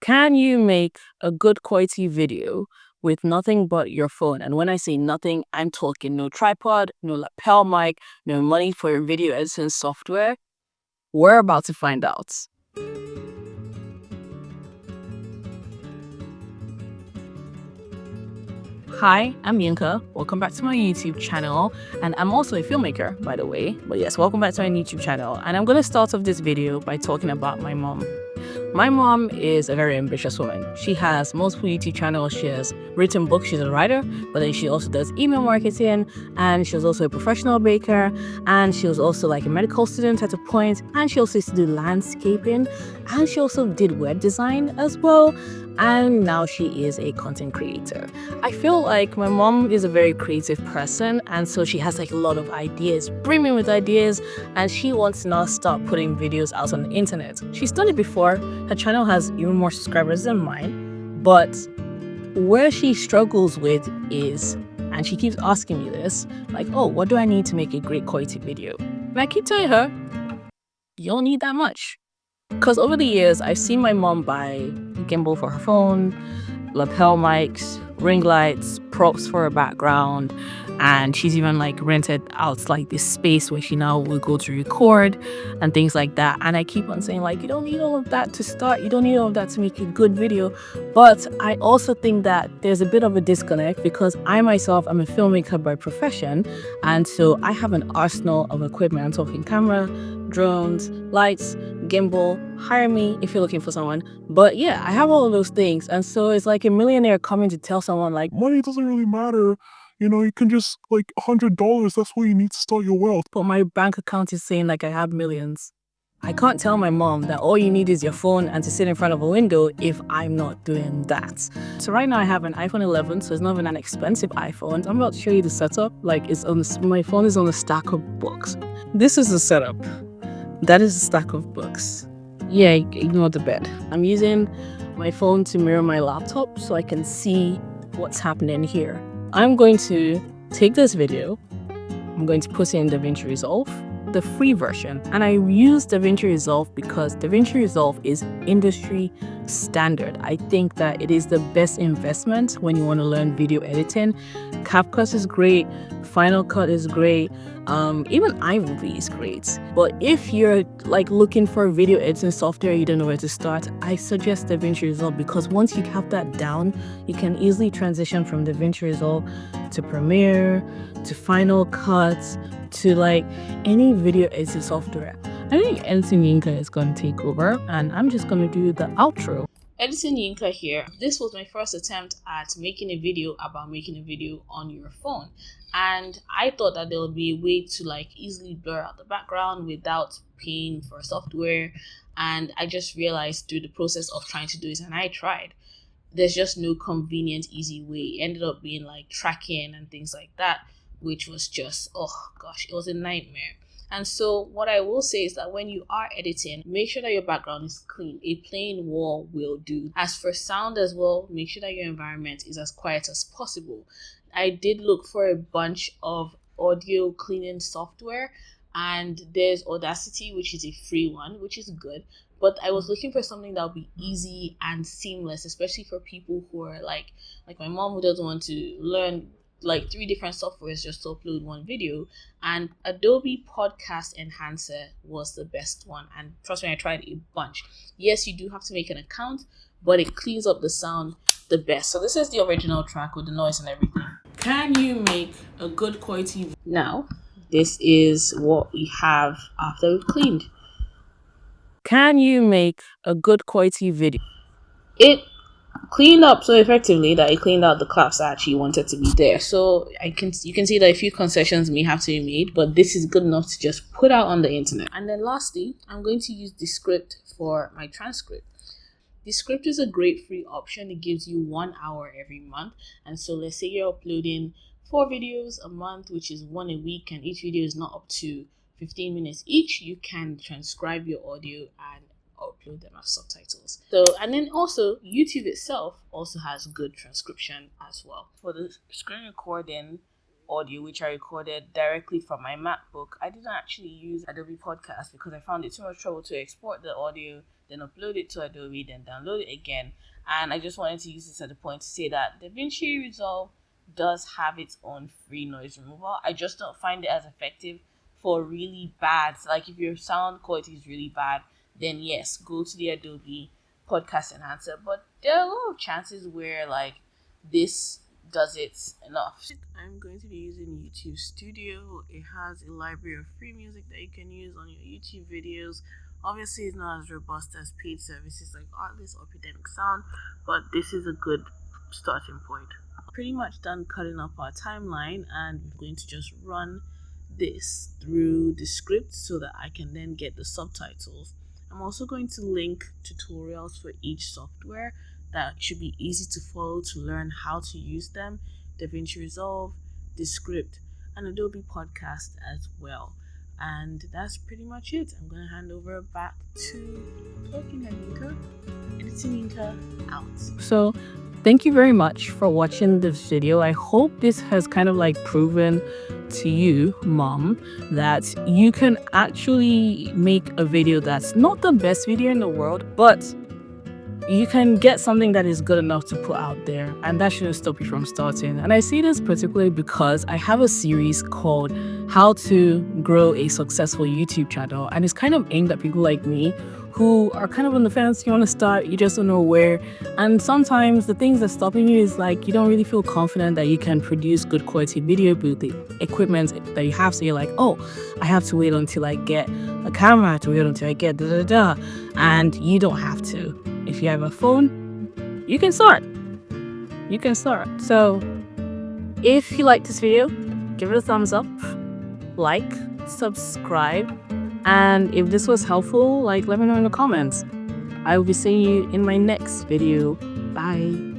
Can you make a good quality video with nothing but your phone? And when I say nothing, I'm talking no tripod, no lapel mic, no money for your video editing software. We're about to find out. Hi, I'm Yinka. Welcome back to my YouTube channel. And I'm also a filmmaker, by the way. But yes, welcome back to my YouTube channel. And I'm going to start off this video by talking about my mom. My mom is a very ambitious woman. She has multiple YouTube channels. She has written books. She's a writer, but then she also does email marketing, and she was also a professional baker, and she was also like a medical student at a point, and she also used to do landscaping, and she also did web design as well, and now she is a content creator. I feel like my mom is a very creative person, and so she has like a lot of ideas, brimming with ideas, and she wants to now start putting videos out on the internet. She's done it before. Her channel has even more subscribers than mine, but where she struggles with is, and she keeps asking me this, like, oh, what do I need to make a great quality video? And I keep telling her, you don't need that much. Because over the years, I've seen my mom buy a gimbal for her phone, lapel mics, ring lights, props for her background, and she's even like rented out like this space where she now will go to record and things like that. And I keep on saying, like, you don't need all of that to start, you don't need all of that to make a good video. But I also think that there's a bit of a disconnect because I myself am a filmmaker by profession, and so I have an arsenal of equipment. I'm talking camera, drones, lights, gimbal. Hire me if you're looking for someone. But yeah, I have all of those things, and so it's like a millionaire coming to tell someone like, money doesn't really matter. You can just like $100. That's what you need to start your wealth. but my bank account is saying like I have millions. I can't tell my mom that all you need is your phone and to sit in front of a window if I'm not doing that. So right now I have an iPhone 11, so it's not even an expensive iPhone. I'm about to show you the setup. Like, it's on my phone is on a stack of books. This is the setup. That is a stack of books. Yeah, ignore the bed. I'm using my phone to mirror my laptop so I can see what's happening here. I'm going to take this video, I'm going to put it in DaVinci Resolve, the free version. And I use DaVinci Resolve because DaVinci Resolve is industry standard. I think that it is the best investment when you want to learn video editing. CapCut is great, Final Cut is great, even iMovie is great. But if you're like looking for video editing software, you don't know where to start, I suggest DaVinci Resolve because once you have that down, you can easily transition from DaVinci Resolve to Premiere, to Final Cut, to like any video editing software. I think Editing Yinka is going to take over, and I'm just going to do the outro. Editing Yinka here. This was my first attempt at making a video about making a video on your phone, and I thought that there would be a way to like easily blur out the background without paying for software, and I just realized through the process of trying to do it, and I tried, there's just no convenient, easy way. It ended up being like tracking and things like that, which was just, oh gosh, it was a nightmare. And so what I will say is that when you are editing, make sure that your background is clean. A plain wall will do. As for sound as well, make sure that your environment is as quiet as possible. I did look for a bunch of audio cleaning software, and there's Audacity, which is a free one, which is good. But I was looking for something that would be easy and seamless, especially for people who are like my mom, who doesn't want to learn like 3 different softwares just to upload one video. And Adobe Podcast Enhancer was the best one, and trust me, I tried a bunch. Yes, you do have to make an account, but it cleans up the sound the best. So this is the original track with the noise and everything. Can you make a good quality? Now this is what we have after we've cleaned. Can you make a good quality video? It cleaned up so effectively that it cleaned out the claps I actually wanted to be there. So you can see that a few concessions may have to be made, but this is good enough to just put out on the internet. And then lastly, I'm going to use Descript for my transcript. Descript is a great free option. It gives you 1 hour every month. And so let's say you're uploading 4 videos a month, which is 1 a week, and each video is not up to 15 minutes each. You can transcribe your audio and upload them as subtitles. So, and then also YouTube itself also has good transcription as well. For the screen recording audio, which I recorded directly from my MacBook, I didn't actually use Adobe Podcast because I found it too much trouble to export the audio then upload it to Adobe, then download it again. And I just wanted to use this as a point to say that DaVinci Resolve does have its own free noise removal. I just don't find it as effective for really bad, like if your sound quality is really bad, then yes, go to the Adobe Podcast Enhancer. But there are a lot of chances where like this does it enough. I'm going to be using YouTube Studio. It has a library of free music that you can use on your YouTube videos. Obviously, it's not as robust as paid services like Artlist or Epidemic Sound, but this is a good starting point. Pretty much done cutting up our timeline, and we're going to just run this through the script so that I can then get the subtitles. I'm also going to link tutorials for each software that should be easy to follow to learn how to use them: DaVinci Resolve, Descript, and Adobe Podcast as well. And that's pretty much it. I'm going to hand over back to Talking Head Yinka, Editing Yinka out. So thank you very much for watching this video. I hope this has kind of like proven to you, mom, that you can actually make a video that's not the best video in the world, but you can get something that is good enough to put out there, and that shouldn't stop you from starting. And I see this particularly because I have a series called How to Grow a Successful YouTube Channel, and it's kind of aimed at people like me who are kind of on the fence. You want to start, you just don't know where, and sometimes the things that's stopping you is like you don't really feel confident that you can produce good quality video with the equipment that you have. So you're like, oh, I have to wait until I get a camera, I have to wait until I get da-da-da, and you don't have to. If you have a phone, you can start. You can start. So if you like this video, give it a thumbs up, like, subscribe, and if this was helpful, like, let me know in the comments. I will be seeing you in my next video. Bye.